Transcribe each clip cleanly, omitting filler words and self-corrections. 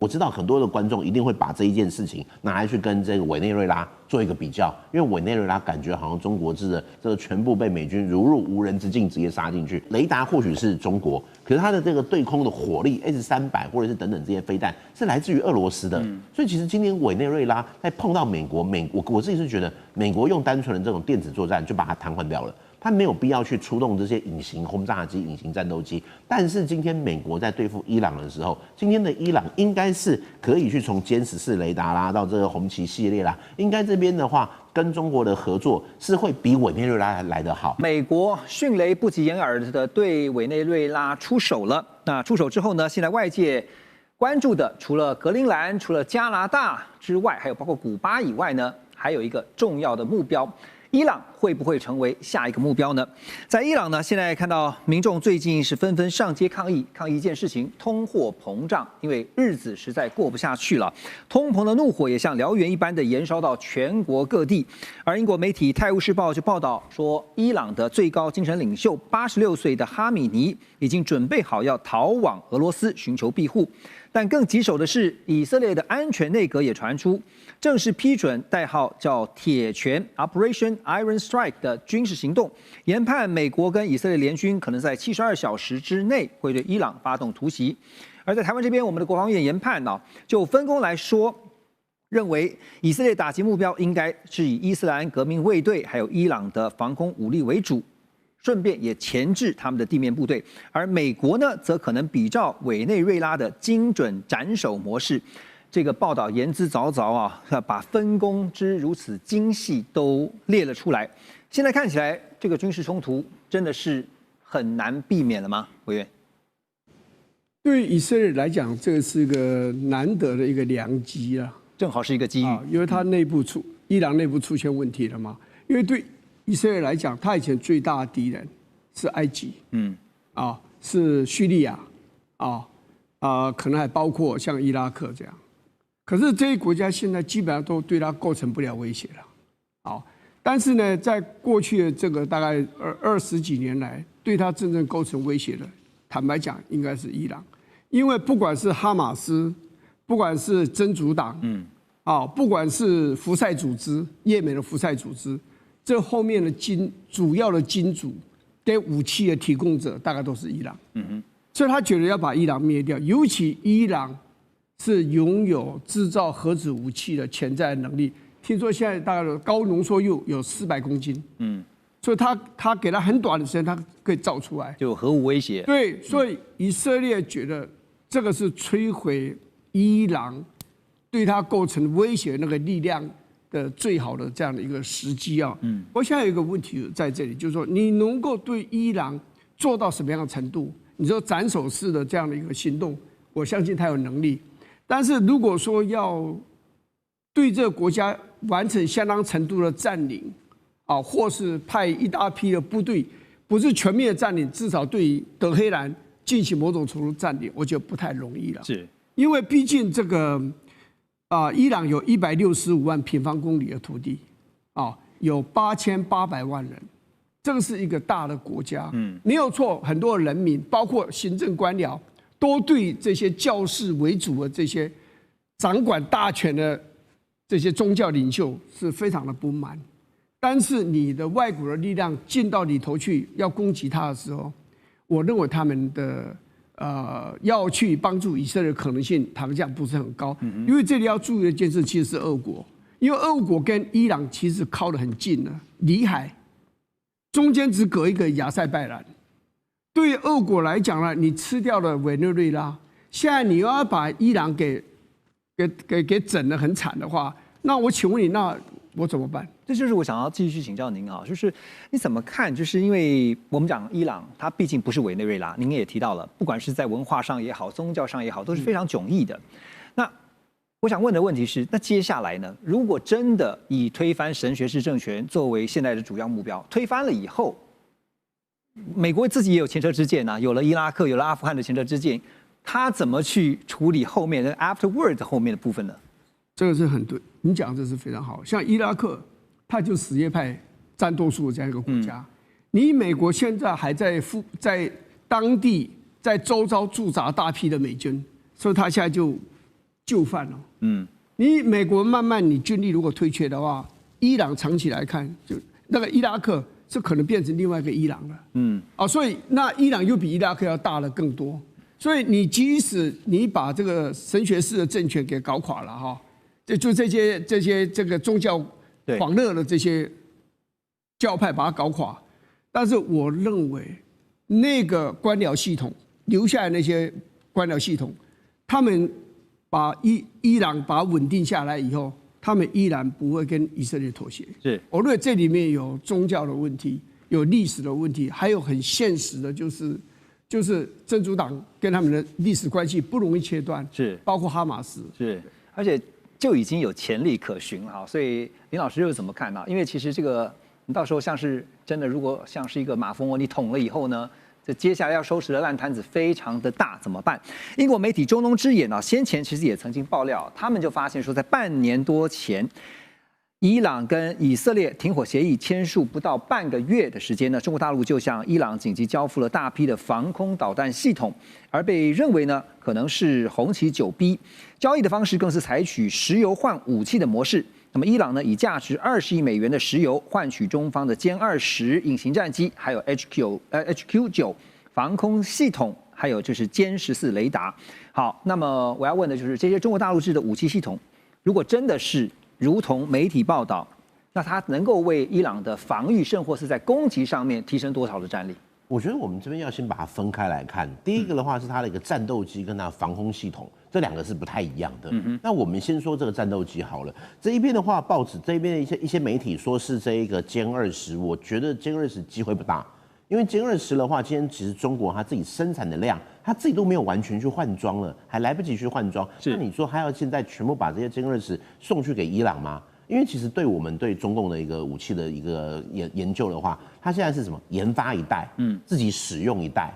我知道很多的观众一定会把这一件事情拿来去跟这个委内瑞拉做一个比较，因为委内瑞拉感觉好像中国制的这个全部被美军如入无人之境直接杀进去。雷达或许是中国，可是它的这个对空的火力 S-300或者是等等这些飞弹是来自于俄罗斯的。所以其实今天委内瑞拉在碰到美国，我自己是觉得美国用单纯的这种电子作战就把它瘫痪掉了。他没有必要去出动这些隐形轰炸机、隐形战斗机，但是今天美国在对付伊朗的时候，今天的伊朗应该是可以去从歼14雷达啦到这个红旗系列啦，应该这边的话跟中国的合作是会比委内瑞拉来得好。美国迅雷不及掩耳的对委内瑞拉出手了，那出手之后呢，现在外界关注的除了格陵兰、除了加拿大之外，还有包括古巴以外呢，还有一个重要的目标。伊朗会不会成为下一个目标呢？在伊朗呢，现在看到民众最近是纷纷上街抗议一件事情：通货膨胀，因为日子实在过不下去了。通膨的怒火也像燎原一般的延烧到全国各地。而英国媒体《泰晤士报》就报道说，伊朗的最高精神领袖86岁的哈米尼已经准备好要逃往俄罗斯寻求庇护。但更棘手的是，以色列的安全内阁也传出，正式批准代号叫“铁拳 ”（Operation Iron Strike） 的军事行动，研判美国跟以色列联军可能在72小时之内会对伊朗发动突袭。而在台湾这边，我们的国防院研判呢，就分工来说，认为以色列打击目标应该是以伊斯兰革命卫队还有伊朗的防空武力为主。顺便也钳制他们的地面部队，而美国呢，则可能比照委内瑞拉的精准斩首模式。这个报道言之凿凿啊，把分工之如此精细都列了出来。现在看起来，这个军事冲突真的是很难避免了吗？委员，对以色列来讲，这个是一个难得的一个良机啊，正好是一个机遇，因为它伊朗内部出现问题了嘛，因为对以色列来讲，他以前最大的敌人是埃及，是叙利亚，可能还包括像伊拉克这样。可是这些国家现在基本上都对他构成不了威胁了，但是呢，在过去的这个大概20几年来，对他真正构成威胁的，坦白讲，应该是伊朗，因为不管是哈马斯，不管是真主党，不管是福塞组织，也门的福塞组织。这后面的主要的金主跟武器的提供者大概都是伊朗，所以他觉得要把伊朗灭掉，尤其伊朗是拥有制造核子武器的潜在能力，听说现在大概的高浓缩铀有400公斤，所以他给他很短的时间，他可以造出来，就核武威胁。对，所以以色列觉得这个是摧毁伊朗对他构成威胁的那个力量的最好的这样的一个时机啊，我现在有一个问题在这里，就是说你能够对伊朗做到什么样的程度？你说斩首式的这样的一个行动，我相信他有能力。但是如果说要对这个国家完成相当程度的占领，或是派一大批的部队，不是全面的占领，至少对德黑兰进行某种程度占领，我觉得不太容易了。是，因为毕竟这个。伊朗有165万平方公里的土地，有8800万人，这个是一个大的国家，没有错。很多人民，包括行政官僚，都对这些教士为主的这些掌管大权的这些宗教领袖是非常的不满。但是你的外国的力量进到里头去要攻击他的时候，我认为他们的。要去帮助以色列的可能性，坦白讲不是很高，因为这里要注意的一件事，其实是俄国，因为俄国跟伊朗其实靠得很近了，里海中间只隔一个亚塞拜然。对于俄国来讲呢，你吃掉了委内瑞拉，现在你又要把伊朗给整得很惨的话，那我请问你，那我怎么办？这就是我想要继续请教您啊，就是你怎么看？就是因为我们讲伊朗，它毕竟不是委内瑞拉，您也提到了，不管是在文化上也好，宗教上也好，都是非常迥异的。那我想问的问题是，那接下来呢？如果真的以推翻神学式政权作为现在的主要目标，推翻了以后，美国自己也有前车之鉴啊，有了伊拉克，有了阿富汗的前车之鉴，他怎么去处理后面的 afterward 后面的部分呢？这个是很对，你讲这是非常好。像伊拉克，它就什叶派占多数的这样一个国家。你美国现在还在当地在周遭驻扎大批的美军，所以他现在就就范哦。你美国慢慢你军力如果退却的话，伊朗长期来看，就那个伊拉克是可能变成另外一个伊朗了。所以那伊朗又比伊拉克要大了更多。所以你即使你把这个神学式的政权给搞垮了哈，就这些这个宗教狂热的这些教派把它搞垮，但是我认为那个官僚系统留下来那些官僚系统，他们把伊朗把它稳定下来以后，他们依然不会跟以色列妥协。是，我认为这里面有宗教的问题，有历史的问题，还有很现实的就是真主党跟他们的历史关系不容易切断，是包括哈马斯，是，而且就已经有潜力可循了哈。所以林老师又怎么看呢？因为其实这个你到时候像是真的，如果像是一个马蜂窝，你捅了以后呢，这接下来要收拾的烂摊子非常的大，怎么办？英国媒体中东之眼先前其实也曾经爆料，他们就发现说，在半年多前，伊朗跟以色列停火协议签署不到半个月的时间呢，中国大陆就向伊朗紧急交付了大批的防空导弹系统，而被认为呢可能是红旗9B，交易的方式更是采取石油换武器的模式。那么伊朗呢以价值20亿美元的石油换取中方的歼20隐形战机，还有 HQ9 防空系统，还有就是歼14雷达。好，那么我要问的就是这些中国大陆制的武器系统，如果真的是如同媒体报道，那它能够为伊朗的防御甚或是在攻击上面提升多少的战力？我觉得我们这边要先把它分开来看。第一个的话是它的一个战斗机跟它的防空系统，这两个是不太一样的。那我们先说这个战斗机好了。这一边的话，报纸这一边的一些媒体说是这一个歼20，我觉得歼20机会不大。因为歼20的话，今天其实中国它自己生产的量，它自己都没有完全去换装了，还来不及去换装。那你说还要现在全部把这些歼20送去给伊朗吗？因为其实对我们对中共的一个武器的一个研究的话，它现在是什么？研发一代，自己使用一代，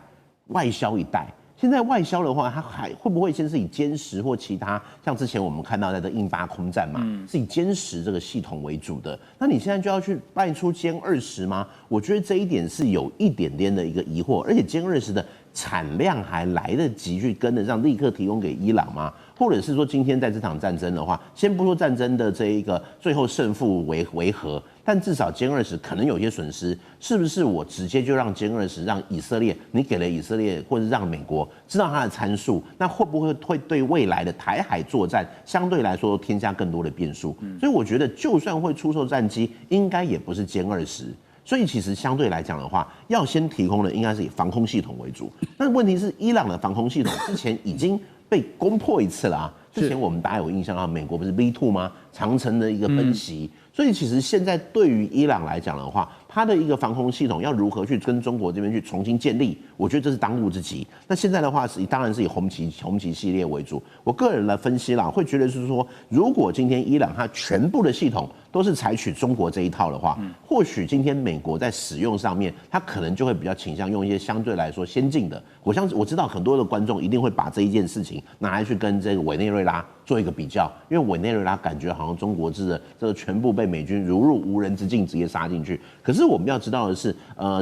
外销一代。现在外销的话，它还会不会先是以歼10或其他像之前我们看到的印巴空战嘛，是以歼10这个系统为主的？那你现在就要去卖出歼20吗？我觉得这一点是有一点点的一个疑惑，而且歼20的产量还来得及去跟得上，立刻提供给伊朗吗？或者是说今天在这场战争的话，先不说战争的这一个最后胜负为何，但至少歼20可能有些损失，是不是我直接就让歼20让以色列，你给了以色列或者让美国知道它的参数，那会不会对未来的台海作战相对来说添加更多的变数？所以我觉得就算会出售战机，应该也不是歼20。所以其实相对来讲的话，要先提供的应该是以防空系统为主。但问题是，伊朗的防空系统之前已经被攻破一次了啊。之前我们大家有印象啊，美国不是 V2 吗？长城的一个奔袭。所以其实现在对于伊朗来讲的话，它的一个防空系统要如何去跟中国这边去重新建立，我觉得这是当务之急。那现在的话当然是以红旗系列为主。我个人的分析啦，会觉得是说，如果今天伊朗它全部的系统都是采取中国这一套的话，或许今天美国在使用上面，它可能就会比较倾向用一些相对来说先进的。我知道很多的观众一定会把这一件事情拿来去跟这个委内瑞拉做一个比较，因为委内瑞拉感觉好像中国制的这个全部被美军如入无人之境直接杀进去。可是我们要知道的是，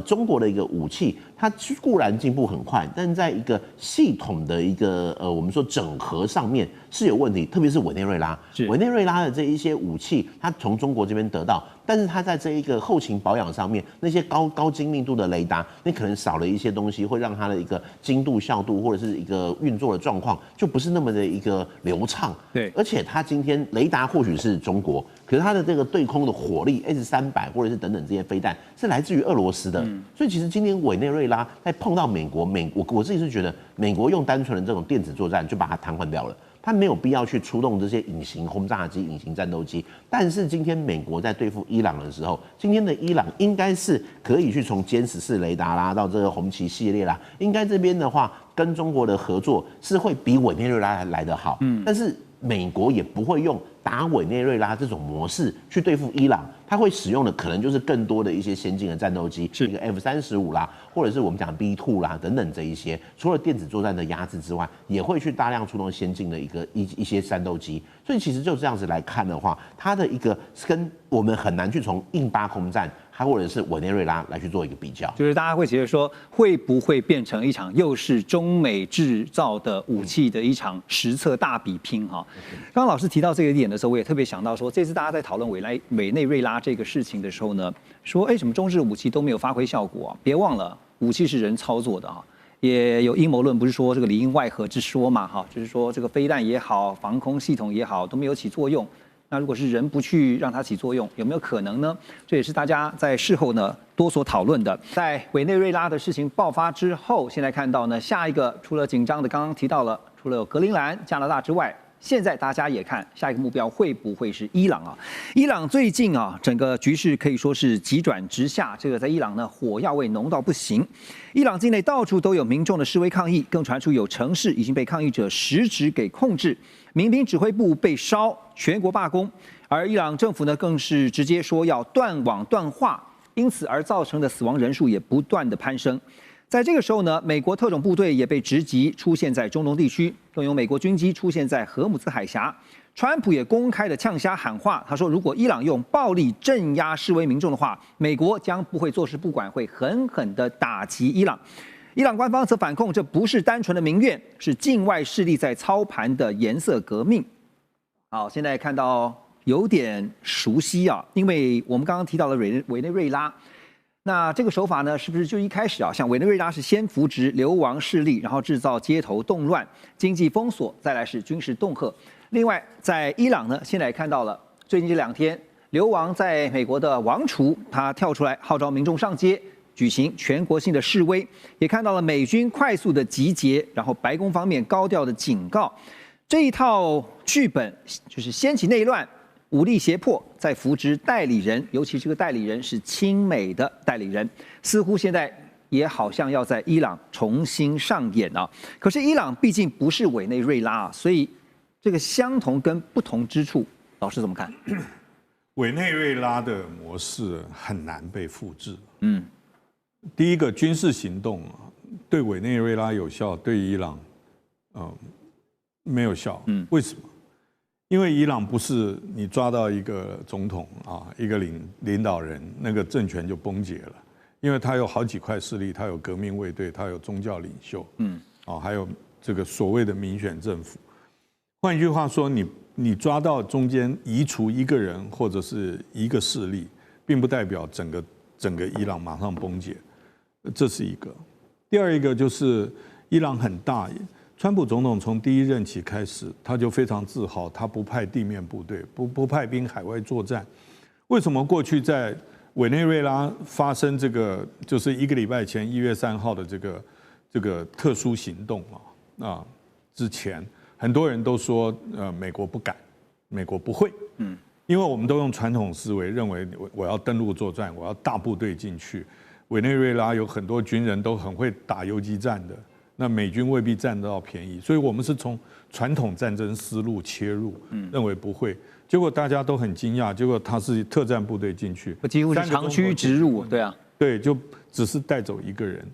中国的一个武器，它固然进步很快，但在一个系统的一个我们说整合上面是有问题，特别是委内瑞拉，委内瑞拉的这一些武器，它从中国这边得到，但是它在这一个后勤保养上面，那些高精密度的雷达，你可能少了一些东西，会让它的一个精度、效度或者是一个运作的状况，就不是那么的一个流畅。对，而且它今天雷达或许是中国，可是它的这个对空的火力 S300或者是等等这些飞弹是来自于俄罗斯的，所以其实今天委内瑞拉在碰到美国，我自己是觉得美国用单纯的这种电子作战就把它瘫痪掉了。他没有必要去出动这些隐形轰炸机、隐形战斗机，但是今天美国在对付伊朗的时候，今天的伊朗应该是可以去从歼14雷达啦到这个红旗系列啦，应该这边的话跟中国的合作是会比委内瑞拉来得好，但是美国也不会用打委内瑞拉这种模式去对付伊朗，他会使用的可能就是更多的一些先进的战斗机，一个 F35啦，或者是我们讲 B2 啦等等这一些，除了电子作战的压制之外，也会去大量出动先进的一些战斗机。所以其实就这样子来看的话，它的一个跟我们很难去从印巴空战它或者是委内瑞拉来去做一个比较。就是大家会觉得说，会不会变成一场又是中美制造的武器的一场实测大比拼哈？刚刚老师提到这个点的时候，我也特别想到说，这次大家在讨论委内瑞拉这个事情的时候呢，说什么中制武器都没有发挥效果啊？别忘了，武器是人操作的哈。也有阴谋论，不是说这个里应外合之说嘛，哈，就是说这个飞弹也好，防空系统也好，都没有起作用。那如果是人不去让它起作用，有没有可能呢？这也是大家在事后呢多所讨论的。在委内瑞拉的事情爆发之后，现在看到呢，下一个除了紧张的刚刚提到了，除了有格陵兰、加拿大之外，现在大家也看下一个目标会不会是伊朗啊？伊朗最近啊，整个局势可以说是急转直下。这个在伊朗呢，火药味浓到不行。伊朗境内到处都有民众的示威抗议，更传出有城市已经被抗议者实质给控制，民兵指挥部被烧，全国罢工。而伊朗政府呢，更是直接说要断网断话，因此而造成的死亡人数也不断的攀升。在这个时候呢，美国特种部队也被直击出现在中东地区，更有美国军机出现在荷姆兹海峡。川普也公开的呛瞎喊话，他说如果伊朗用暴力镇压示威民众的话，美国将不会坐视不管，会狠狠的打击伊朗。伊朗官方则反控这不是单纯的民怨，是境外势力在操盘的颜色革命。好，现在看到有点熟悉啊，因为我们刚刚提到了委内瑞拉。那这个手法呢，是不是就一开始啊，像委内瑞拉是先扶植流亡势力，然后制造街头动乱、经济封锁，再来是军事恫吓。另外，在伊朗呢，现在也看到了最近这2天，流亡在美国的王储他跳出来号召民众上街，举行全国性的示威，也看到了美军快速的集结，然后白宫方面高调的警告，这一套剧本就是掀起内乱。武力胁迫，再扶植代理人，尤其这个代理人是亲美的代理人，似乎现在也好像要在伊朗重新上演啊。可是伊朗毕竟不是委内瑞拉啊，所以这个相同跟不同之处，老师怎么看？委内瑞拉的模式很难被复制。第一个军事行动对委内瑞拉有效，对伊朗没有效。为什么？因为伊朗不是你抓到一个总统一个领导人，那个政权就崩解了，因为他有好几块势力，他有革命卫队，他有宗教领袖，还有这个所谓的民选政府。换句话说，你抓到中间移除一个人或者是一个势力，并不代表整个伊朗马上崩解，这是一个。第二一个就是伊朗很大。川普总统从第一任起开始，他就非常自豪，他不派地面部队，不派兵海外作战。为什么过去在委内瑞拉发生这个，就是1个礼拜前1月3号的这个特殊行动之前，很多人都说美国不敢，美国不会，因为我们都用传统思维认为我要登陆作战，我要大部队进去。委内瑞拉有很多军人都很会打游击战的。那美军未必占得到便宜，所以我们是从传统战争思路切入，认为不会。结果大家都很惊讶，结果他是特战部队进去，几乎是长驱直入，对啊，对，就只是带走一个人。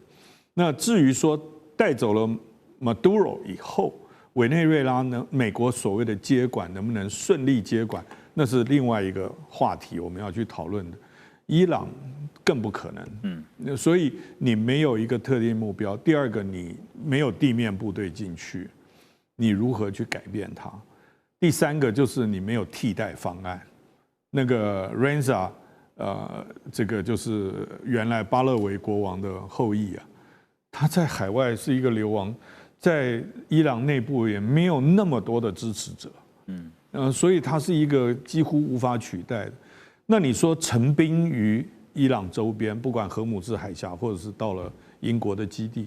那至于说带走了 Maduro 以后，委内瑞拉呢，美国所谓的接管能不能顺利接管，那是另外一个话题，我们要去讨论的。伊朗更不可能，所以你没有一个特定目标。第二个，你没有地面部队进去，你如何去改变它？第三个就是你没有替代方案。那个 Reza，这个就是原来巴勒维国王的后裔啊，他在海外是一个流亡，在伊朗内部也没有那么多的支持者，所以他是一个几乎无法取代的。那你说陈兵于伊朗周边，不管荷姆兹海峡，或者是到了英国的基地，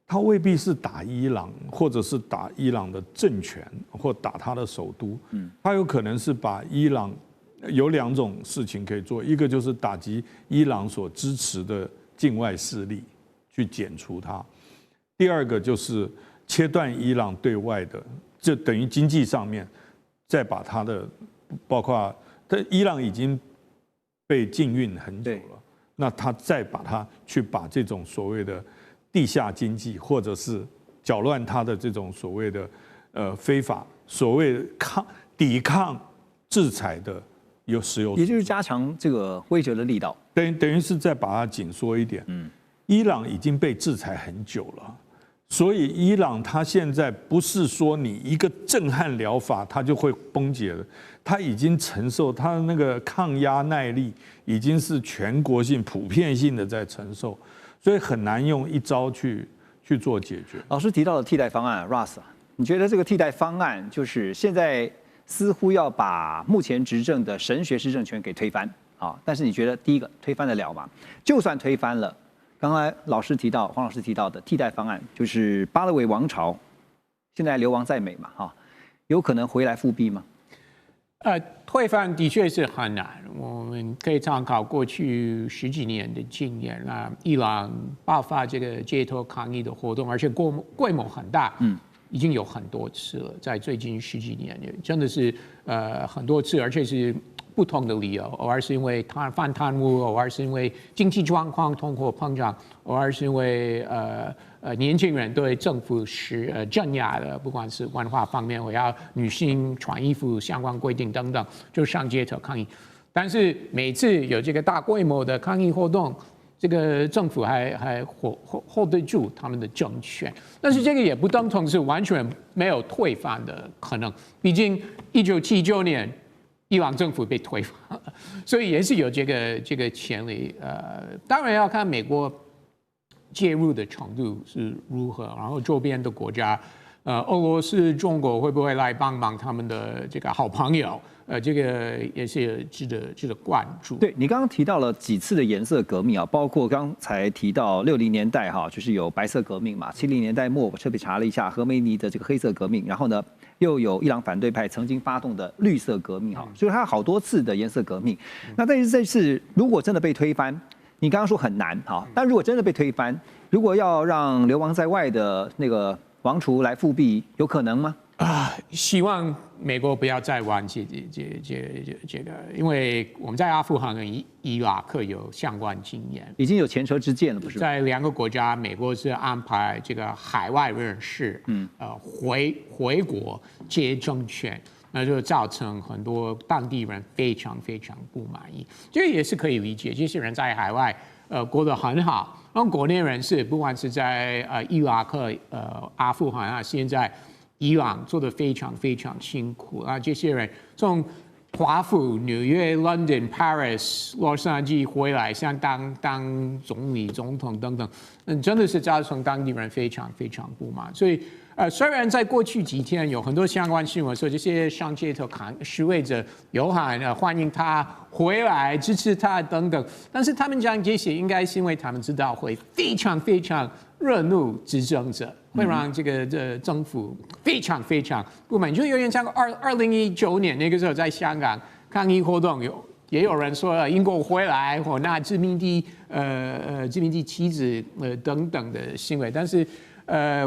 他未必是打伊朗，或者是打伊朗的政权，或打他的首都。他有可能是把伊朗有2种事情可以做，一个就是打击伊朗所支持的境外势力，去剪除它；第二个就是切断伊朗对外的，这等于经济上面，再把它的包括伊朗已经被禁运很久了，那他再把这种所谓的地下经济，或者是搅乱他的这种所谓的非法所谓抵抗制裁的石油，也就是加强这个威慑的力道。等于是再把它紧缩一点。伊朗已经被制裁很久了，所以伊朗它现在不是说你一个震撼疗法它就会崩解了，它已经承受它的那个抗压耐力已经是全国性、普遍性的在承受，所以很难用一招去做解决。老师提到的替代方案 ，Russ， 你觉得这个替代方案就是现在似乎要把目前执政的神学式政权给推翻啊？但是你觉得第一个推翻得了吗？就算推翻了，刚才黄老师提到的替代方案，就是巴勒维王朝现在流亡在美嘛，哈，有可能回来复辟吗？推翻的确是很难。我们可以参考过去10几年的经验啊，伊朗爆发这个街头抗议的活动，而且规模很大，已经有很多次了，在最近10几年，真的是很多次，而且是不同的理由，偶尔是因为反贪污，偶尔是因为经济状况、通货膨胀，偶尔是因为年轻人对政府是镇压的，不管是文化方面，我要女性穿衣服相关规定等等，就上街头抗议。但是每次有这个大规模的抗议活动，这个政府还 hold 得住他们的政权，但是这个也不等同是完全没有推翻的可能。毕竟1979年伊朗政府被推翻了，所以也是有这个潜力。当然要看美国介入的程度是如何，然后周边的国家，俄罗斯、中国会不会来帮忙他们的这个好朋友？这个也是值得关注。对，你刚刚提到了几次的颜色革命啊，包括刚才提到60年代哈，就是有白色革命嘛，70年代末我特别查了一下荷梅尼的这个黑色革命，然后呢又有伊朗反对派曾经发动的绿色革命哈，所以它有好多次的颜色革命。那但是这次如果真的被推翻，你刚刚说很难哈，但如果真的被推翻，如果要让流亡在外的那个王储来复辟，有可能吗？希望美国不要再玩这个，因为我们在阿富汗跟伊拉克有相关经验，已经有前车之鉴了，不是？在2个国家，美国是安排这个海外人士，回国接政权，那就造成很多当地人非常不满意，这个也是可以理解。这些人在海外过得很好，然后国内人士不管是在伊拉克、阿富汗啊，现在伊朗做得非常辛苦啊！这些人从华府、纽约、London、Paris、洛杉矶回来，想当总理、总统等等，真的是造成当地人非常不满。所以虽然在过去几天有很多相关新闻说这些上街头示威者有喊欢迎他回来、支持他等等，但是他们讲这些应该是因为他们知道会非常惹怒执政者，会让这个政府非常不满，就有点像2019年那个时候在香港抗议活动也有人说英国回来或拿殖民地旗帜等等的行为，但是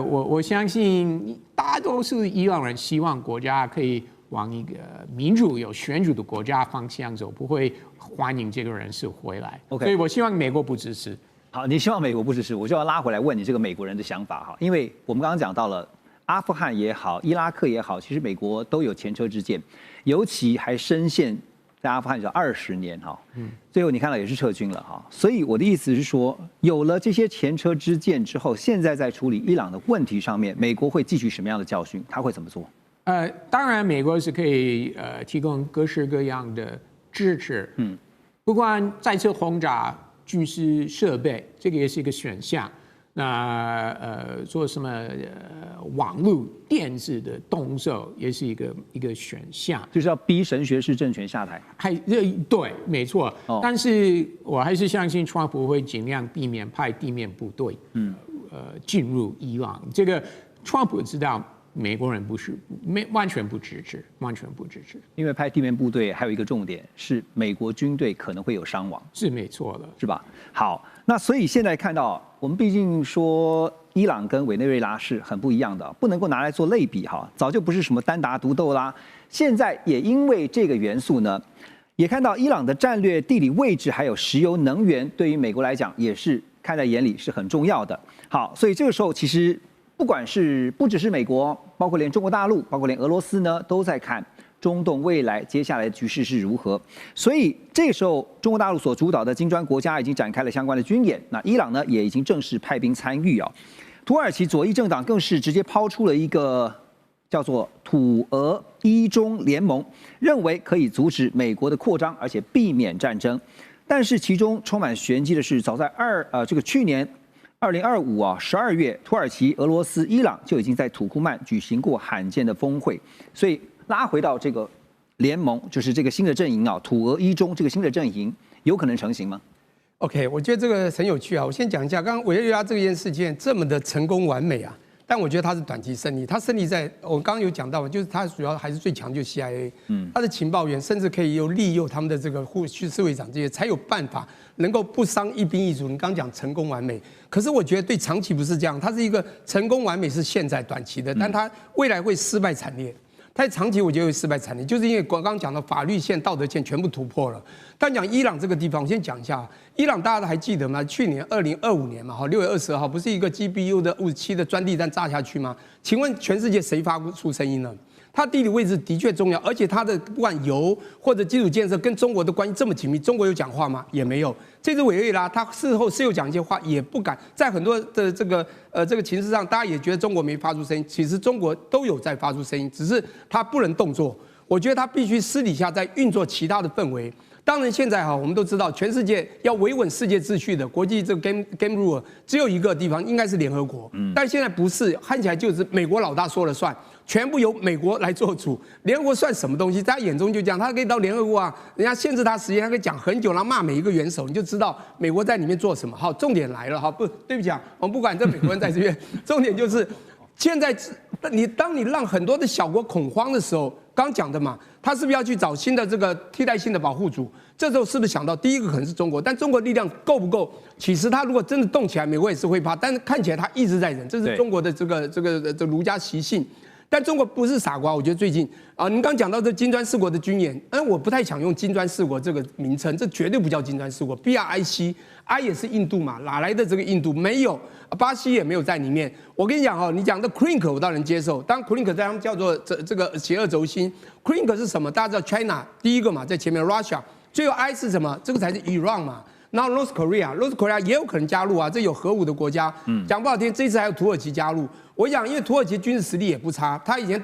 我相信大多数伊朗人希望国家可以往一个民主有选举的国家方向走，不会欢迎这个人士回来。Okay. 所以我希望美国不支持。好，你希望美国不支持，我就要拉回来问你这个美国人的想法哈，因为我们刚刚讲到了阿富汗也好，伊拉克也好，其实美国都有前车之鉴，尤其还深陷在阿富汗有20年哈，最后你看到也是撤军了哈，所以我的意思是说，有了这些前车之鉴之后，现在在处理伊朗的问题上面，美国会汲取什么样的教训？他会怎么做？当然，美国是可以提供各式各样的支持，不管再次轰炸军事设备，这个也是一个选项。那做什么网络电子的动作也是一个选项，就是要逼神学式政权下台。对，没错。但是我还是相信川普会尽量避免派地面部队进入伊朗。这个川普知道美国人完全不支持，因为派地面部队还有一个重点是美国军队可能会有伤亡，是没错的，是吧？好，那所以现在看到，我们毕竟说伊朗跟委内瑞拉是很不一样的，不能够拿来做类比哈，早就不是什么单打独斗啦。现在也因为这个元素呢，也看到伊朗的战略地理位置还有石油能源，对于美国来讲也是看在眼里，是很重要的。好，所以这个时候其实不只是美国，包括连中国大陆，包括连俄罗斯呢，都在看中东未来接下来的局势是如何。所以这个时候，中国大陆所主导的金砖国家已经展开了相关的军演，那伊朗呢也已经正式派兵参与啊。土耳其左翼政党更是直接抛出了一个叫做土俄伊中联盟，认为可以阻止美国的扩张，而且避免战争。但是其中充满玄机的是，早在去年2025 12月，土耳其、俄罗斯、伊朗就已经在土库曼举行过罕见的峰会。所以拉回到这个联盟，就是这个新的阵营啊，土俄伊中这个新的阵营有可能成型吗？ OK， 我觉得这个很有趣啊。我先讲一下，刚刚委内瑞拉这件事件这么的成功完美啊，但我觉得它是短期胜利。它胜利在我刚刚有讲到嘛，就是它主要还是最强就是 CIA，它的情报员甚至可以利用他们的这个去侍卫长这些，才有办法能够不伤一兵一卒。你刚刚讲成功完美，可是我觉得对长期不是这样，它是一个成功完美是现在短期的，但它未来会失败惨烈。它长期我觉得会失败惨烈，就是因为刚刚讲的法律线、道德线全部突破了。但讲伊朗这个地方，我先讲一下，伊朗大家都还记得吗？去年2025年嘛，6月20号不是一个 GBU 的57的专利弹炸下去吗？请问全世界谁发出声音呢？它地理位置的确重要，而且它的不管油或者基础建设跟中国的关系这么紧密，中国有讲话吗？也没有。这次委内瑞拉，他事后是有讲一些话，也不敢在很多的这个情势上，大家也觉得中国没发出声音，其实中国都有在发出声音，只是他不能动作。我觉得他必须私底下在运作其他的氛围。当然，现在我们都知道，全世界要维稳世界秩序的国际这个 game rule 只有一个地方，应该是联合国。但现在不是，看起来就是美国老大说了算，全部由美国来做主。联合国算什么东西？在他眼中就这样，他可以到联合国啊，人家限制他时间，他可以讲很久，然后骂每一个元首，你就知道美国在里面做什么。好，重点来了，对不起啊，我们不管这美国人在这边，重点就是现在当你让很多的小国恐慌的时候。刚讲的嘛，他是不是要去找新的这个替代性的保护主？这时候是不是想到第一个可能是中国？但中国力量够不够？其实他如果真的动起来，美国也是会怕。但是看起来他一直在忍，这是中国的这个儒家习性。但中国不是傻瓜，我觉得最近啊，您刚讲到这金砖四国的军演，我不太想用金砖四国这个名称，这绝对不叫金砖四国 ，BRIC，I 也是印度嘛，哪来的这个印度？没有，巴西也没有在里面。我跟你讲你讲的 Crink 我倒能接受，当然 Crink 在他们叫做这个邪恶轴心 ，Crink 是什么？大家知道 China 第一个嘛，在前面 Russia， 最后 I 是什么？这个才是 Iran 嘛。然后 North Korea 也有可能加入啊，这有核武的国家。讲不好听，这次还有土耳其加入。我讲，因为土耳其军事实力也不差，他以前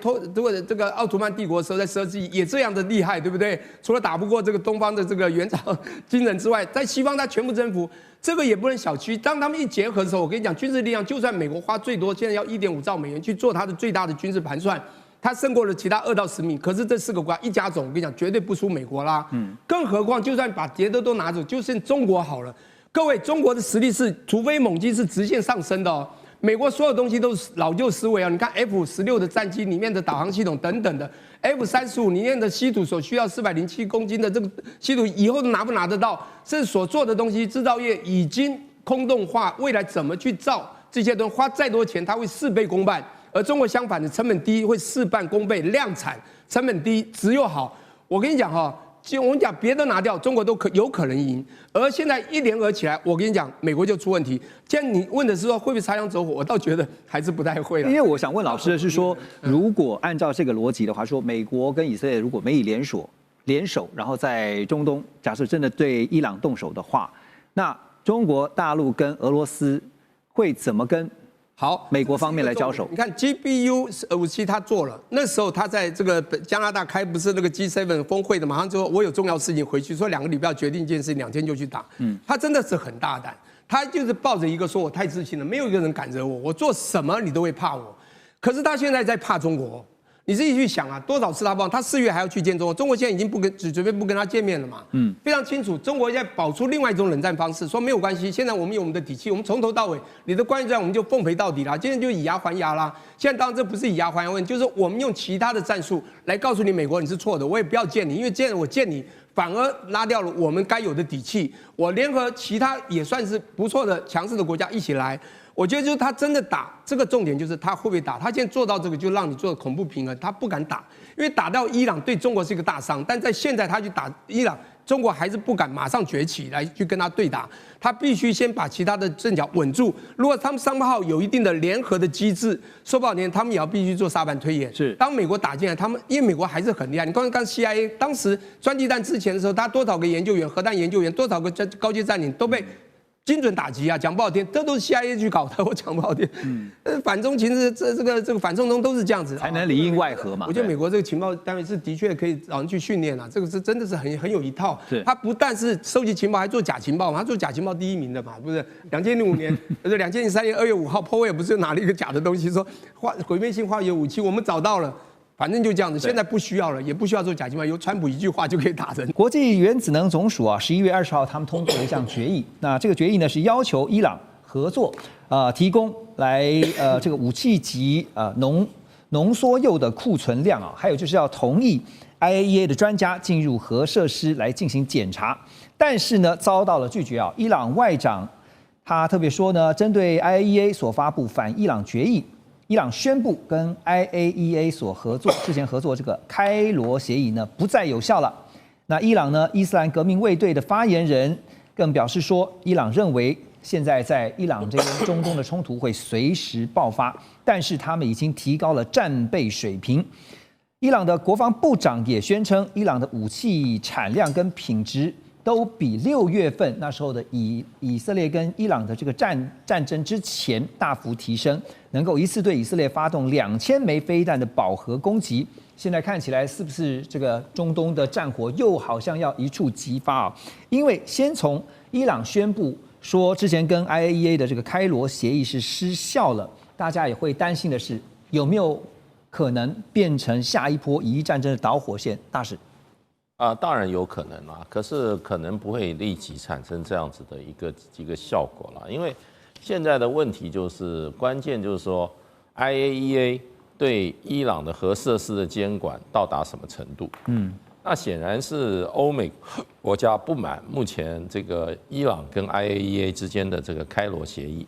这个奥图曼帝国的时候，在12世纪也这样的厉害，对不对？除了打不过这个东方的这个元朝金人之外，在西方他全部征服，这个也不能小觑。当他们一结合的时候，我跟你讲，军事力量就算美国花最多，现在要1.5兆美元去做它的最大的军事盘算。它胜过了其他2到10名，可是这4个国家一加总，我跟你讲，绝对不输美国啦。更何况就算把别的都拿走，就剩中国好了。各位，中国的实力是突飞猛进，是直线上升的哦。美国所有东西都是老旧思维啊！你看 F-16的战机里面的导航系统等等的 ，F-35里面的稀土所需要407公斤的这个稀土，以后都拿不拿得到？这所做的东西，制造业已经空洞化，未来怎么去造这些东西，花再多钱，它会事倍功半。而中国相反的，成本低，会事半功倍，量产，成本低，质又好。我跟你讲就我们讲别的拿掉，中国都有可能赢。而现在一联合起来，我跟你讲，美国就出问题。既然你问的是说会不会擦枪走火，我倒觉得还是不太会了。因为我想问老师的是说，如果按照这个逻辑的话，说美国跟以色列如果美以联手，然后在中东假设真的对伊朗动手的话，那中国大陆跟俄罗斯会怎么跟？好，美国方面来交手。你看 GBU 57他做了，那时候他在这个加拿大开不是那个 G7 峰会的，马上就说我有重要事情回去，说2个礼拜要决定一件事情，2天就去打。他真的是很大胆，他就是抱着一个说我太自信了，没有一个人敢惹我，我做什么你都会怕我。可是他现在在怕中国。你自己去想啊，多少次他帮他4月还要去见中国，中国现在已经准备不跟他见面了嘛？非常清楚，中国现在保出另外一种冷战方式，说没有关系，现在我们有我们的底气，我们从头到尾，你的关系战我们就奉陪到底啦，今天就以牙还牙啦。现在当然这不是以牙还牙问题，就是我们用其他的战术来告诉你，美国你是错的，我也不要见你，因为这样我见你反而拉掉了我们该有的底气。我联合其他也算是不错的强势的国家一起来。我觉得就是他真的打，这个重点就是他会不会打。他现在做到这个，就让你做恐怖平衡，他不敢打，因为打到伊朗对中国是一个大伤。但在现在他去打伊朗，中国还是不敢马上崛起来去跟他对打，他必须先把其他的阵脚稳住。如果他们商号有一定的联合的机制，说不好听，他们也要必须做沙盘推演。是，当美国打进来，他们因为美国还是很厉害。你刚 CIA 当时专机弹之前的时候，他多少个研究员、核弹研究员，多少个高阶将领都被精准打击啊！讲不好听，这都是 CIA 去搞的。我讲不好听，反中情势这个反送中都是这样子，才能里应外合嘛。我觉得美国这个情报单位是的确可以找人去训练啊，这个是真的是很有一套。是，他不但是收集情报，还做假情报嘛，他做假情报第一名的嘛，不是？2005年，2003年2月5号，Powell 不是拿了一个假的东西，说毁灭性化学武器我们找到了。反正就这样子，现在不需要了，也不需要做假情报，由川普一句话就可以打人。国际原子能总署啊，11月20号他们通过了一项决议，那这个决议呢是要求伊朗合作，提供来这个武器级浓缩铀的库存量啊，还有就是要同意 IAEA 的专家进入核设施来进行检查，但是呢遭到了拒绝啊。伊朗外长他特别说呢，针对 IAEA 所发布反伊朗决议。伊朗宣布跟 IAEA 之前合作这个开罗协议呢不再有效了。那伊朗呢，伊斯兰革命卫队的发言人更表示说，伊朗认为现在在伊朗这边中东的冲突会随时爆发，但是他们已经提高了战备水平。伊朗的国防部长也宣称，伊朗的武器产量跟品质都比6月份那时候的以色列跟伊朗的这个战争之前大幅提升，能够一次对以色列发动2000枚飞弹的饱和攻击。现在看起来是不是这个中东的战火又好像要一触即发啊？因为先从伊朗宣布说之前跟 IAEA 的这个开罗协议是失效了，大家也会担心的是有没有可能变成下一波以伊战争的导火线？大使。当然有可能啦，可是可能不会立即产生这样子的一个效果啦，因为现在的问题就是关键就是说 IAEA 对伊朗的核设施的监管到达什么程度？那显然是欧美国家不满目前这个伊朗跟 IAEA 之间的这个开罗协议。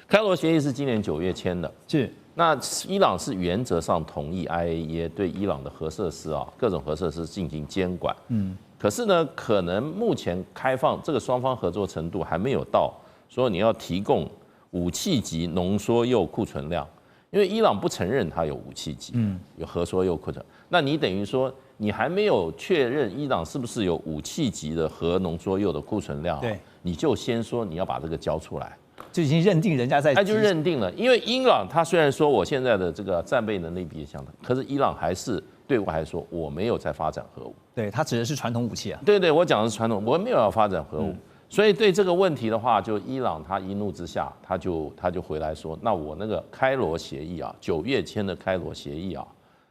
开罗协议是今年9月签的，是。那伊朗是原则上同意 IAEA 对伊朗的核设施各种核设施进行监管。可是呢，可能目前开放这个双方合作程度还没有到说你要提供武器级浓缩铀库存量，因为伊朗不承认它有武器级，有核缩铀库存。那你等于说你还没有确认伊朗是不是有武器级的核浓缩铀的库存量，对，你就先说你要把这个交出来。就已经认定人家在，他就认定了，因为伊朗他虽然说我现在的这个战备能力比较强，可是伊朗还是对外还说我没有在发展核武。对，他指的是传统武器啊。对，我讲的是传统，我没有要发展核武。所以对这个问题的话，就伊朗他一怒之下，他就回来说，那我那个开罗协议9月签的开罗协议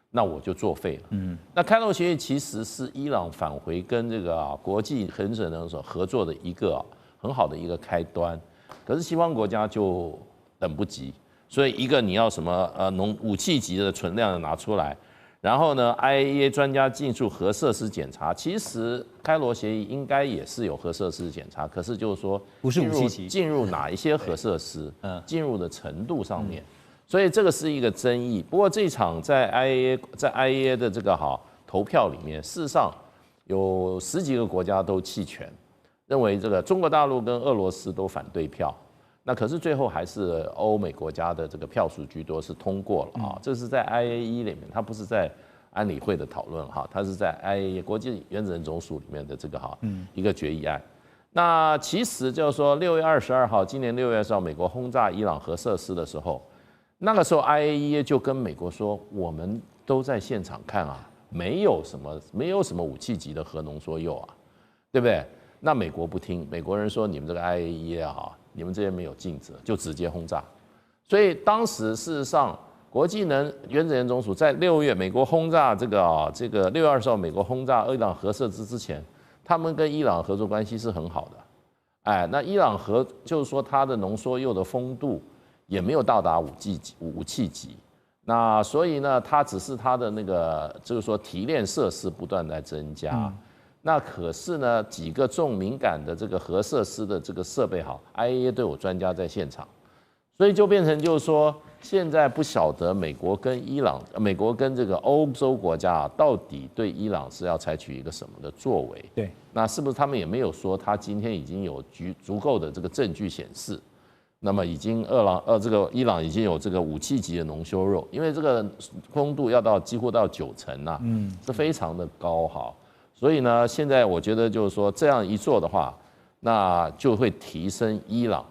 那我就作废了。那开罗协议其实是伊朗返回跟这个国际原子能所合作的一个很好的一个开端。可是西方国家就等不及，所以一个你要什么武器级的存量拿出来，然后呢 IAEA 专家进驻核设施检查，其实开罗协议应该也是有核设施检查，可是就是说不是武器级进入哪一些核设施，进入的程度上面，所以这个是一个争议。不过这一场在 IAEA 的这个投票里面，事实上有10几个国家都弃权。认为这个中国大陆跟俄罗斯都反对票，那可是最后还是欧美国家的这个票数居多，是通过了这是在 IAEA 里面，它不是在安理会的讨论它是在 IAEA 国际原子能总署里面的这个一个决议案。那其实就是说6月22号，今年6月20号，美国轰炸伊朗核设施的时候，那个时候 IAEA 就跟美国说，我们都在现场看没有什么武器级的核浓缩铀对不对？那美国不听，美国人说你们这个 IAEA 你们这边没有尽责，就直接轰炸。所以当时事实上，国际原子能总署在6月美国轰炸这个6月20号美国轰炸伊朗核设施之前，他们跟伊朗合作关系是很好的。那伊朗就是说它的浓缩铀的丰度也没有到达武器级。那所以呢，它只是它的那个就是说提炼设施不断在增加。那可是呢，几个重敏感的这个核设施的这个设备IAEA都有专家在现场，所以就变成就是说，现在不晓得美国跟这个欧洲国家到底对伊朗是要采取一个什么的作为？对，那是不是他们也没有说他今天已经有足够的这个证据显示，那么已经这个伊朗已经有这个武器级的浓缩铀，因为这个空度要几乎到90%呐，是非常的高哈。所以呢，现在我觉得就是说这样一做的话，那就会提升伊朗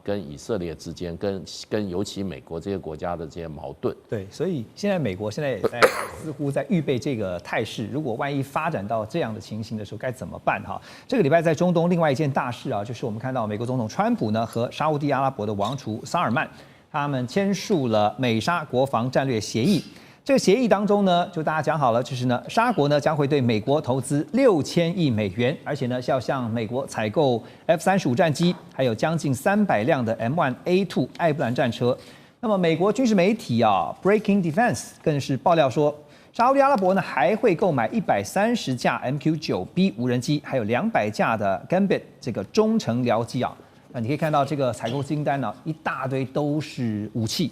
跟以色列之间跟尤其美国这些国家的这些矛盾。对，所以现在美国现在也在似乎在预备这个态势，如果万一发展到这样的情形的时候，该怎么办哈？这个礼拜在中东另外一件大事啊，就是我们看到美国总统川普呢和沙烏地阿拉伯的王储萨尔曼，他们签署了美沙国防战略协议。这个协议当中呢，就大家讲好了，就是呢，沙国呢将会对美国投资6000亿美元，而且呢是要向美国采购 F-35战机，还有将近300辆的 M1A2 艾布兰战车。那么美国军事媒体Breaking Defense 更是爆料说，沙烏地阿拉伯呢还会购买130架 MQ-9B 无人机，还有200架的 Gambit 这个中程僚机啊。那你可以看到这个采购清单呢，一大堆都是武器。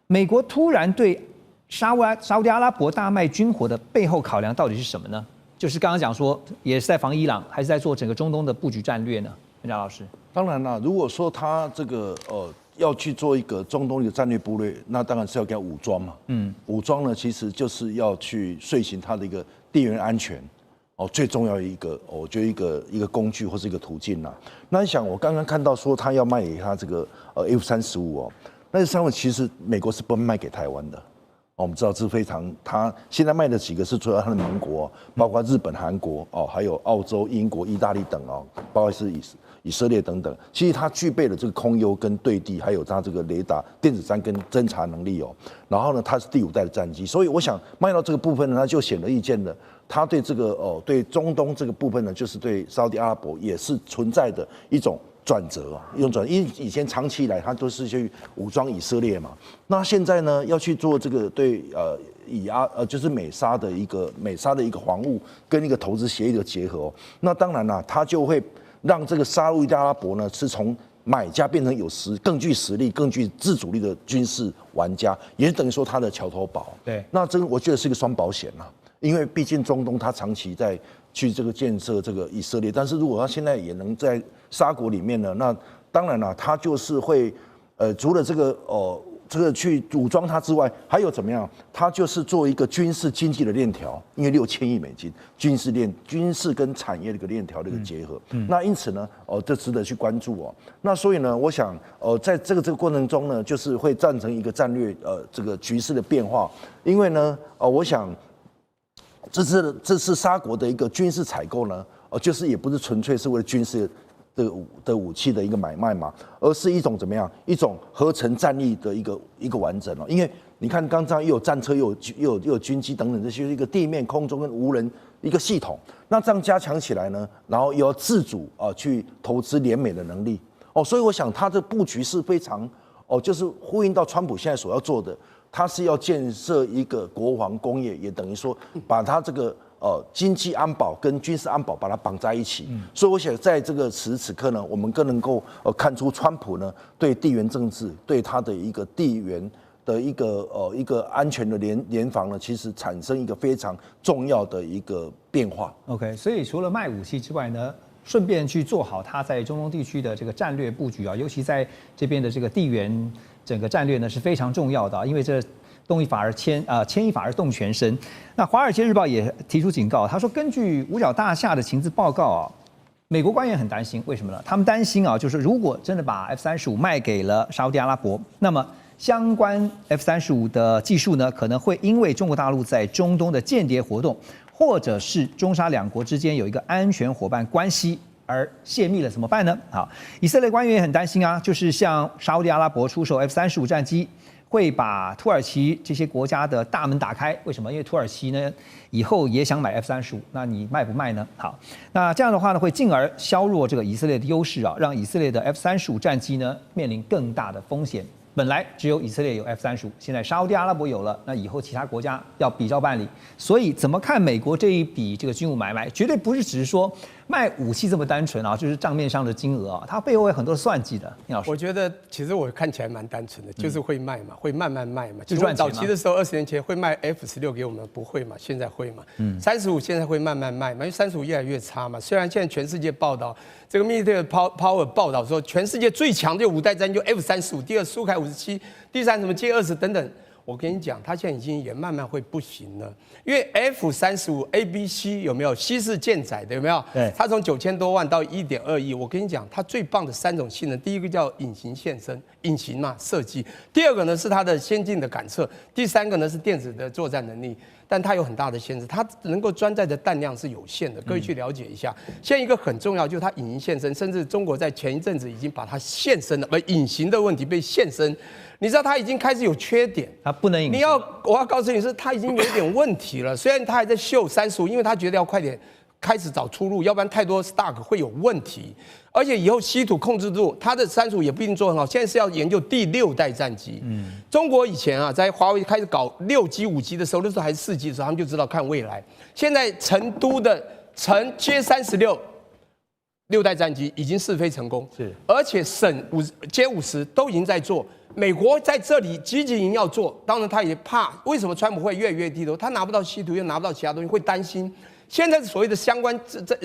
美国突然对沙烏地阿拉伯大卖军火的背后考量到底是什么呢？就是刚刚讲说，也是在防伊朗，还是在做整个中东的布局战略呢？任老师，当然啦，如果说他这个要去做一个中东一个战略部队，那当然是要给他武装嘛。武装呢，其实就是要去遂行他的一个地缘安全最重要的一个，我觉得一个工具或是一个途径啦。那你想，我刚刚看到说他要卖给他这个F-35那这3其实美国是不卖给台湾的。我们知道这是非常，他现在卖的几个是主要他的盟国，包括日本、韩国还有澳洲、英国、意大利等包括是以色列等等。其实它具备了这个空优跟对地，还有它这个雷达、电子战跟侦察能力然后呢，它是第5代的战机，所以我想卖到这个部分呢，它就显而易见的，它对这个对中东这个部分呢，就是对沙烏地阿拉伯也是存在的一种转折因为以前长期以来它都是去武装以色列嘛，那现在呢要去做这个对就是美沙的一个防务跟一个投资协议的结合那当然啦，它就会让这个沙烏地阿拉伯呢是从买家变成更具实力、更具自主力的军事玩家，也等于说他的桥头堡。对，那这个我觉得是一个双保险因为毕竟中东它长期在去这个建设这个以色列，但是如果他现在也能在沙国里面呢，那当然了，他就是会除了这个去武装它之外，还有怎么样？它就是做一个军事经济的链条，因为6000亿美金军事跟产业的一个链条的一个结合。那因此呢，这值得去关注那所以呢，我想在这个过程中呢，就是会造成一个战略这个局势的变化，因为呢我想这次沙国的一个军事采购呢，就是也不是纯粹是为了军事的武器的一个买卖嘛，而是一种怎么样？一种合成战力的一个完整因为你看，刚才又有战车，又有军机等等这些一个地面、空中跟无人一个系统，那这样加强起来呢，然后又要自主去投资联美的能力所以我想它的布局是非常就是呼应到川普现在所要做的，他是要建设一个国防工业，也等于说把他这个经济安保跟军事安保把它绑在一起，所以我想在这个此时此刻呢，我们更能够看出川普呢对地缘政治、对他的一个地缘的一个安全的联防呢，其实产生一个非常重要的一个变化。OK， 所以除了卖武器之外呢，顺便去做好他在中东地区的这个战略布局尤其在这边的这个地缘整个战略呢是非常重要的因为这动一法而牵一法而动全身。那《华尔街日报》也提出警告，他说，根据五角大厦的情资报告美国官员很担心，为什么呢？他们担心就是如果真的把 F-35卖给了沙烏地阿拉伯，那么相关 F-35的技术呢，可能会因为中国大陆在中东的间谍活动，或者是中沙两国之间有一个安全伙伴关系而泄密了，怎么办呢？好，以色列官员也很担心就是向沙烏地阿拉伯出售 F-35战机，会把土耳其这些国家的大门打开。为什么？因为土耳其呢以后也想买 F-35，那你卖不卖呢？好，那这样的话呢，会进而削弱这个以色列的优势让以色列的 F-35战机呢面临更大的风险。本来只有以色列有 F-35，现在沙烏地阿拉伯有了，那以后其他国家要比照办理。所以怎么看美国这一笔这个军务买卖，绝对不是只是说卖武器这么单纯啊，就是账面上的金额啊，它背后有很多算计的。聂老师，我觉得其实我看起来蛮单纯的，就是会卖嘛，会慢慢卖嘛。就赚钱嘛早期的时候，20年前会卖 F16给我们，不会嘛？现在会嘛？35现在会慢慢卖嘛，因为35越来越差嘛。虽然现在全世界报道这个 Military Power 报道说，全世界最强的5代战机就 F35，第二苏凯57，第三什么歼20等等。我跟你讲，它现在已经也慢慢会不行了，因为 F35 ABC 有没有？C 是舰载的有没有？对，它从9000多万到1.2亿。我跟你讲，它最棒的3种性能，第一个叫隐形现身，隐形嘛设计；第二个呢是它的先进的感测；第三个呢是电子的作战能力。但它有很大的限制，它能够装载的弹量是有限的。各位去了解一下。现在一个很重要就是它隐形现身，甚至中国在前一阵子已经把它现身了，隐形的问题被现身。你知道它已经开始有缺点，它不能隐形。我要告诉你是它已经有点问题了。虽然它还在秀35，因为它觉得要快点开始找出路，要不然太多 stock 会有问题。而且以后稀土控制住，它的35也不一定做很好。现在是要研究第6代战机。中国以前啊，在华为开始搞6G、5G 的时候，那时候还是4G 的时候，他们就知道看未来。现在成都的成歼36。6代战机已经试飞成功，是，而且省歼50都已经在做。美国在这里积极营要做，当然他也怕，为什么川普会越来越低头？他拿不到稀土，又拿不到其他东西，会担心。现在所谓的相关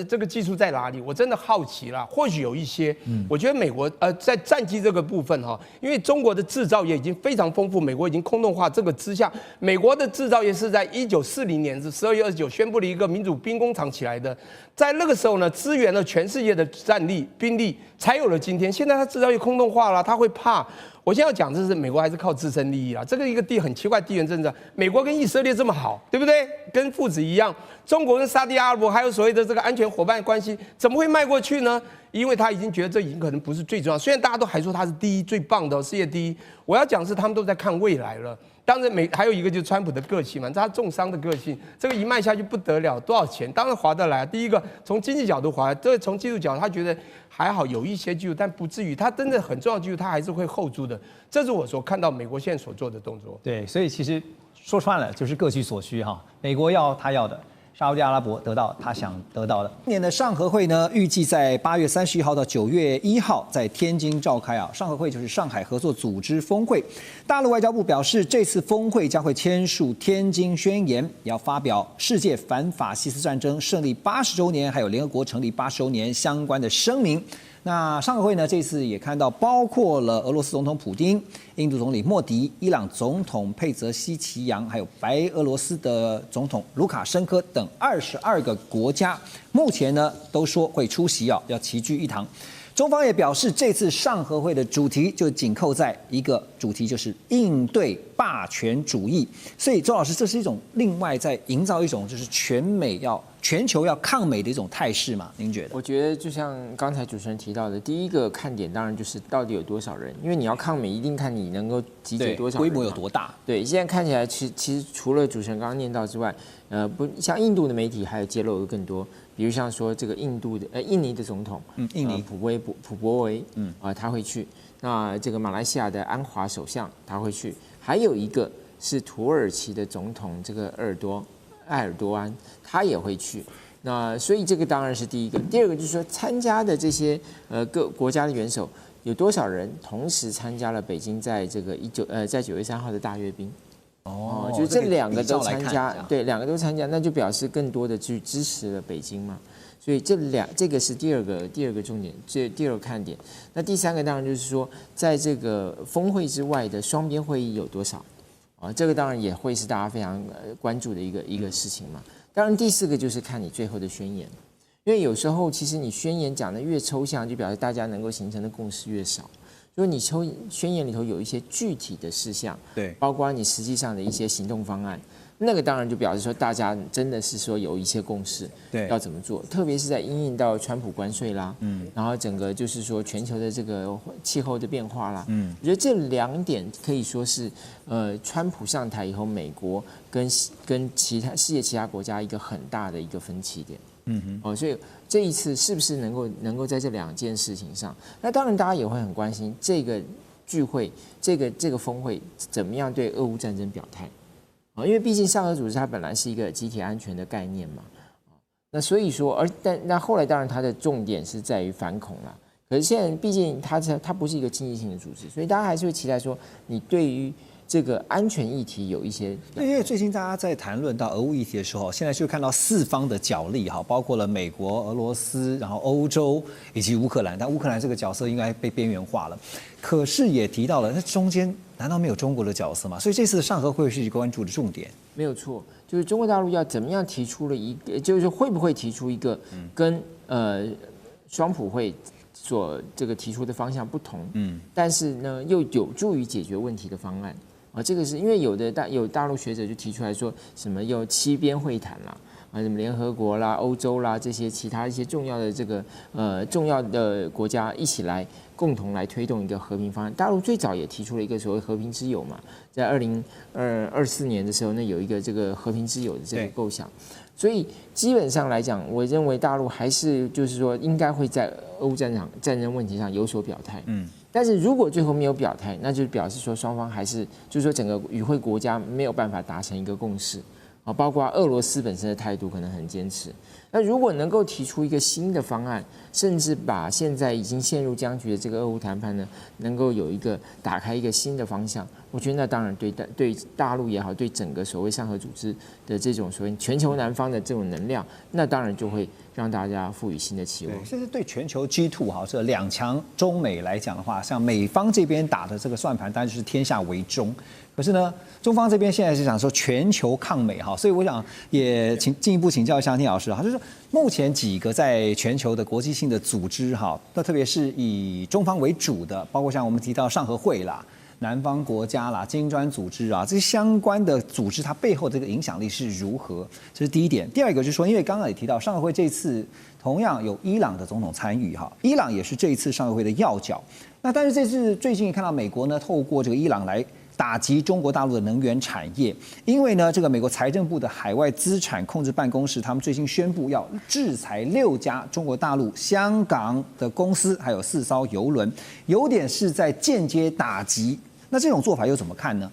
这个技术在哪里？我真的好奇啦，或许有一些。我觉得美国在战机这个部分哈，因为中国的制造业已经非常丰富，美国已经空洞化这个之下，美国的制造业是在1940年12月29宣布了一个民主兵工厂起来的，在那个时候呢，支援了全世界的战力兵力，才有了今天。现在它制造业空洞化了，他会怕。我现在要讲的是，美国还是靠自身利益啦。这个一个很奇怪地缘政治，美国跟以色列这么好，对不对？跟父子一样。中国跟沙特阿拉伯还有所谓的这个安全伙伴关系，怎么会迈过去呢？因为他已经觉得这已经可能不是最重要。虽然大家都还说他是第一最棒的世界第一，我要讲的是他们都在看未来了。当然还有一个就是川普的个性嘛，他重商的个性，这个一卖下去不得了，多少钱？当然划得来。第一个从经济角度划，这从技术角度他觉得还好，有一些技术，但不至于。他真的很重要的技术，他还是会后租的。这是我所看到美国现在所做的动作。对，所以其实说穿了就是各取所需哈。美国要他要的。沙特阿拉伯得到他想得到的。今年的上合会呢，预计在8月31号到9月1号在天津召开啊。上合会就是上海合作组织峰会。大陆外交部表示，这次峰会将会签署天津宣言，也要发表世界反法西斯战争胜利80周年，还有联合国成立80周年相关的声明。那上合会呢，这次也看到包括了俄罗斯总统普丁、印度总理莫迪、伊朗总统佩泽西奇扬，还有白俄罗斯的总统卢卡申科等22个国家，目前呢都说会出席啊，要齐聚一堂。中方也表示，这次上合会的主题就紧扣在一个主题，就是应对霸权主义。所以，周老师，这是一种另外在营造一种就是全球要抗美的一种态势嘛？您觉得？我觉得就像刚才主持人提到的，第一个看点当然就是到底有多少人，因为你要抗美，一定看你能够集结多少人，规模有多大。对，现在看起来其实除了主持人刚刚念到之外，不像印度的媒体还有揭露的更多，比如像说这个印尼的总统，印尼普博维，他会去。那这个马来西亚的安华首相他会去，还有一个是土耳其的总统这个埃尔多安，他也会去。那所以这个当然是第一个。第二个就是说，参加的这些各国家的元首有多少人同时参加了北京在这个在9月3号的大阅兵？就是这两个都参加，对，两个都参加，那就表示更多的去支持了北京嘛。所以这个是第二个重点，第二个看点。那第三个当然就是说，在这个峰会之外的双边会议有多少？这个当然也会是大家非常关注的一个事情嘛。当然，第四个就是看你最后的宣言，因为有时候其实你宣言讲的越抽象，就表示大家能够形成的共识越少。如果你宣言里头有一些具体的事项，对，包括你实际上的一些行动方案，那个当然就表示说大家真的是说有一些共识，对，要怎么做。特别是在因应到川普关税啦，然后整个就是说全球的这个气候的变化啦，我觉得这2点可以说是川普上台以后，美国跟世界其他国家一个很大的一个分歧点。所以这一次是不是能够在这2件事情上？那当然，大家也会很关心这个聚会、这个峰会怎么样对俄乌战争表态因为毕竟上合组织它本来是一个集体安全的概念嘛。那所以说，那后来当然它的重点是在于反恐啦。可是现在毕竟它不是一个经济性的组织，所以大家还是会期待说，你对于这个安全议题有一些。因为最近大家在谈论到俄乌议题的时候，现在就看到四方的角力哈，包括了美国、俄罗斯，然后欧洲以及乌克兰。但乌克兰这个角色应该被边缘化了，可是也提到了那中间难道没有中国的角色吗？所以这次的上合会是一个关注的重点。没有错，就是中国大陆要怎么样提出了一个，就是会不会提出一个跟双普会所这个提出的方向不同，但是呢又有助于解决问题的方案啊，这个是因为有大陆学者就提出来说，什么有7边会谈啦，啊什么联合国啦、欧洲啦这些其他一些重要的这个重要的国家一起来共同来推动一个和平方案。大陆最早也提出了一个所谓和平之友嘛，在2024年的时候，那有一个这个和平之友的这个构想。所以基本上来讲，我认为大陆还是就是说应该会在俄乌战争问题上有所表态。但是如果最后没有表态，那就表示说双方还是就是说整个与会国家没有办法达成一个共识啊，包括俄罗斯本身的态度可能很坚持。那如果能够提出一个新的方案，甚至把现在已经陷入僵局的这个俄乌谈判呢，能够有一个打开一个新的方向，我觉得那当然对大陆也好，对整个所谓上合组织的这种所谓全球南方的这种能量，那当然就会让大家赋予新的期望。甚至对全球 G2 哈这两强中美来讲的话，像美方这边打的这个算盘，当然就是天下为中。可是呢，中方这边现在是想说全球抗美哈，所以我想也进一步请教一下丁老师哈，就是目前几个在全球的国际性的组织哈，那特别是以中方为主的，包括像我们提到上合会啦、南方国家啦、金砖组织啊，这些相关的组织，它背后这个影响力是如何？这是第一点。第二个就是说，因为刚刚也提到上合会这次同样有伊朗的总统参与哈，伊朗也是这一次上合会的要角。那但是这次最近看到美国呢，透过这个伊朗来打击中国大陆的能源产业，因为呢，这个美国财政部的海外资产控制办公室，他们最近宣布要制裁6家中国大陆、香港的公司，还有4艘邮轮，有点是在间接打击。那这种做法又怎么看呢？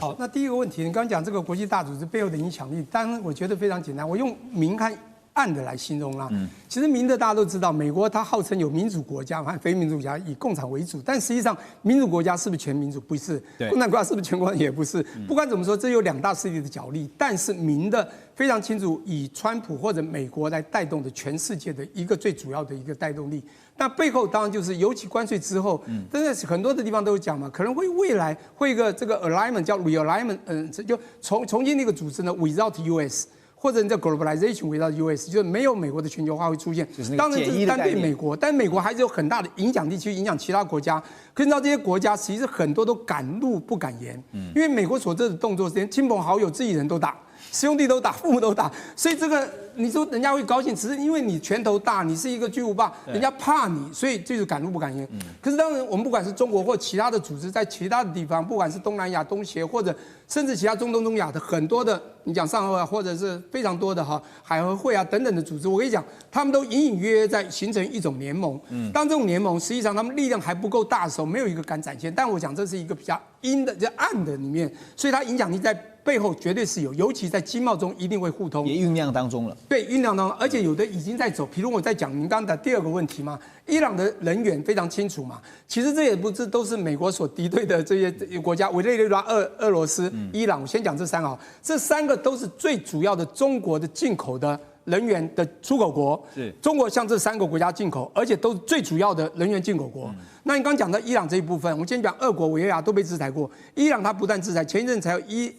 好，那第一个问题，你刚刚讲这个国际大组织背后的影响力，当然我觉得非常简单，我用明和暗的来形容啦。其实明的大家都知道，美国它号称有民主国家和非民主国家，以共产为主，但实际上民主国家是不是全民主？不是。共产国家是不是全国也不是。不管怎么说，这有2大势力的角力，但是明的非常清楚，以川普或者美国来带动的全世界的一个最主要的一个带动力。那背后当然就是，尤其关税之后，真的是很多的地方都有讲嘛，可能会未来会一个这个 alignment 叫 realignment， 就重新那个组织呢 without US。或者叫 globalization without US， 就是没有美国的全球化会出现。当然这是单对美国，但美国还是有很大的影响力去影响其他国家。可是你知道这些国家其实很多都敢怒不敢言，因为美国所做的动作，连亲朋好友、自己人都打。兄弟都打，父母都打，所以这个你说人家会高兴，只是因为你拳头大，你是一个巨无霸，人家怕你，所以就是敢怒不敢言。可是当然，我们不管是中国或其他的组织，在其他的地方，不管是东南亚、东协，或者甚至其他中东、东亚的很多的，你讲上合啊，或者是非常多的海合会啊等等的组织，我跟你讲，他们都隐隐约约在形成一种联盟。当这种联盟实际上他们力量还不够大的时候，没有一个敢展现。但我讲这是一个比较阴的、就暗的里面，所以它影响力在背后绝对是有，尤其在经贸中一定会互通，也酝酿当中了。对，酝酿当中，而且有的已经在走。比如我在讲您刚刚的第2个问题嘛，伊朗的人员非常清楚嘛，其实这也不是都是美国所敌对的这些国家，委内瑞拉、俄罗斯、伊朗。我先讲这3个，这3个都是最主要的中国的进口的人员的出口国。是中国向这3个国家进口，而且都是最主要的人员进口国。那你刚讲到伊朗这一部分，我先讲俄国、委内瑞拉都被制裁过，伊朗它不但制裁，前一阵才有伊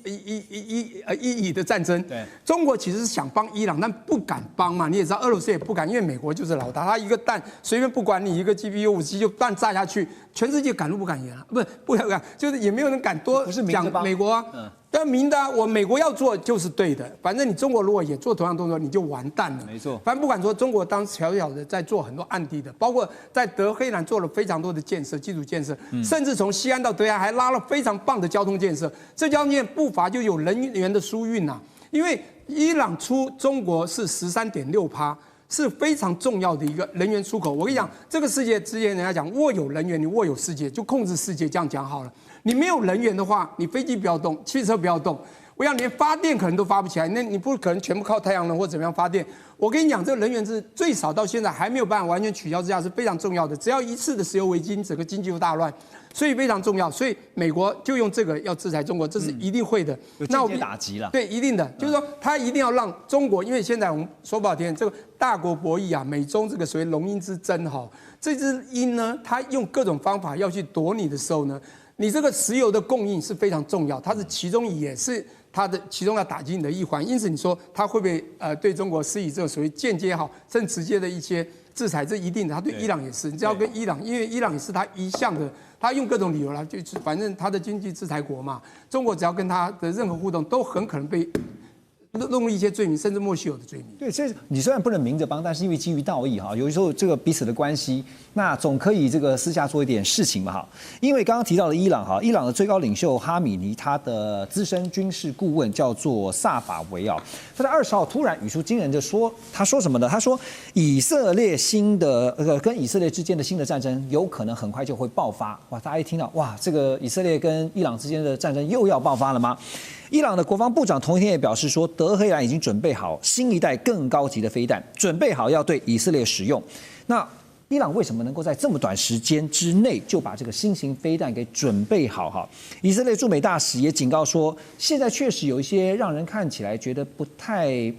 以的战争。对，中国其实是想帮伊朗，但不敢帮嘛。你也知道，俄罗斯也不敢，因为美国就是老大，他一个弹随便不管你一个 GPU 武器就弹炸下去，全世界敢怒不敢言啊，不敢，就是也没有人敢多讲美国啊。但明的我美国要做就是对的，反正你中国如果也做同样动作，你就完蛋了。没错，反正不管说中国当小小的在做很多暗地的，包括在德黑兰做了非常多的建设，基础建设，甚至从西安到德黑兰还拉了非常棒的交通建设。这交通建设不乏就有人员的疏运呐，因为伊朗出中国是13.6%。是非常重要的一个人员出口。我跟你讲，这个世界之前人家讲握有人员，你握有世界，就控制世界，这样讲好了。你没有人员的话，你飞机不要动，汽车不要动。我想连发电可能都发不起来，那你不可能全部靠太阳能或怎么样发电。我跟你讲，这个能源是最少到现在还没有办法完全取消之下是非常重要的。只要一次的石油危机，整个经济就大乱，所以非常重要。所以美国就用这个要制裁中国，这是一定会的。有间接打击了。对，一定的，就是说他一定要让中国，因为现在我们说不好听，这个大国博弈啊，美中这个所谓龙鹰之争哈，这只鹰呢，它用各种方法要去躲你的时候呢，你这个石油的供应是非常重要，它是其中也是。它的其中要打击你的一环，因此你说它会不会对中国施以这种所谓间接好，甚至直接的一些制裁，这一定的。它对伊朗也是，你只要跟伊朗，因为伊朗也是它一向的，它用各种理由啦，就是反正它的经济制裁国嘛，中国只要跟它的任何互动，都很可能被弄一些罪名，甚至莫须有的罪名。对，这你虽然不能明着帮，但是因为基于道义哈，有时候这个彼此的关系，那总可以这个私下做一点事情嘛哈。因为刚刚提到了伊朗哈，伊朗的最高领袖哈米尼，他的资深军事顾问叫做萨法维啊，他在20号突然语出惊人的说，他说什么呢？他说以色列跟以色列之间的新的战争有可能很快就会爆发。哇，大家一听到哇，这个以色列跟伊朗之间的战争又要爆发了吗？伊朗的国防部长同一天也表示说，德黑兰已经准备好新一代更高级的飞弹，准备好要对以色列使用。那伊朗为什么能够在这么短时间之内就把这个新型飞弹给准备好？哈，以色列驻美大使也警告说，现在确实有一些让人看起来觉得不太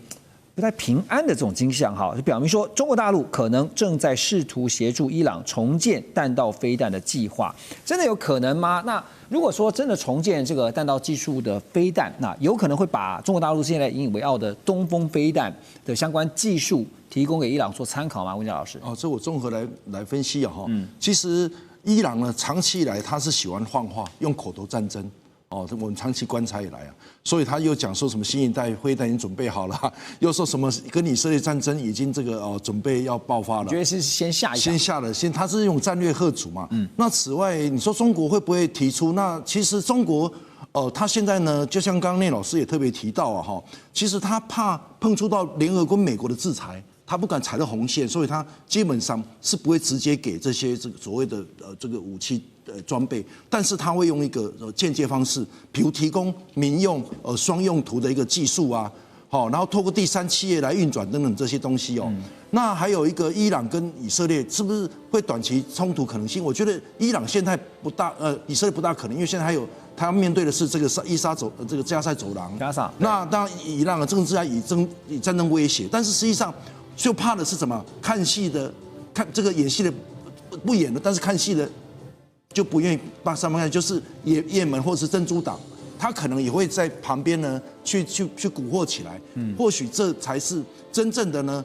平安的这种迹象，哈，就表明说中国大陆可能正在试图协助伊朗重建弹道飞弹的计划，真的有可能吗？那如果说真的重建这个弹道技术的飞弹，那有可能会把中国大陆现在引以为傲的东风飞弹的相关技术提供给伊朗做参考吗？温家老师？这我综合来分析啊哈。其实伊朗呢，长期以来他是喜欢放话，用口头战争。我们长期观察以来啊，所以他又讲说什么新一代飞弹已经准备好了，又说什么跟以色列战争已经这个准备要爆发了。觉得是先下了，他是用战略贺主嘛。那此外，你说中国会不会提出？那其实中国他现在呢，就像刚刚聂老师也特别提到啊哈，其实他怕碰触到联合国、美国的制裁。他不敢踩到红线，所以他基本上是不会直接给这些这个所谓的这个武器装备，但是他会用一个间接方式，比如提供民用双用途的一个技术啊，好，然后透过第三企业来运转等等这些东西哦。那还有一个伊朗跟以色列是不是会短期冲突可能性？我觉得伊朗现在不大，以色列不大可能，因为现在还有他要面对的是这个这个加沙走廊。那当然伊朗的政治以战争威胁，但是实际上。就怕的是什么？看戏的，看这个演戏的不演了，但是看戏的就不愿意把上面看，就是也门或者是珍珠党，他可能也会在旁边呢去蛊惑起来。或许这才是真正的呢